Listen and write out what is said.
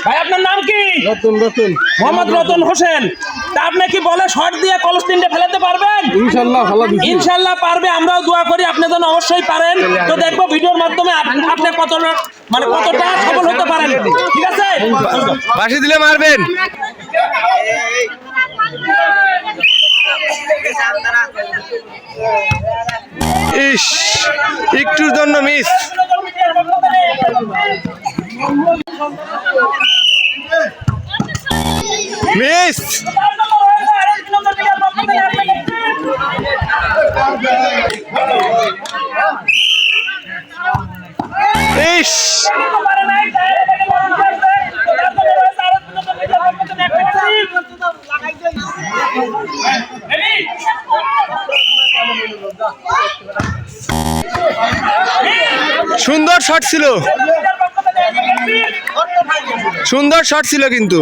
ভাই আপনার নাম কি? রতন রতন মোহাম্মদ রতন হোসেন। তা আপনি কি বলে শট দিয়ে কলস্টিনটা ফেলাতে পারবেন? ইনশাআল্লাহ ভালো দিছি। ইনশাআল্লাহ পারবে, আমরাও দোয়া করি আপনি যেন অবশ্যই পারেন। তো দেখবো ভিডিওর মাধ্যমে আপনি কতটা সফল হতে পারেন। ঠিক আছে, বাঁশি দিলে মারবেন। ইস, একটুর জন্য মিস। মিস। ইস, সুন্দর শট ছিল, সুন্দর শট ছিল কিন্তু।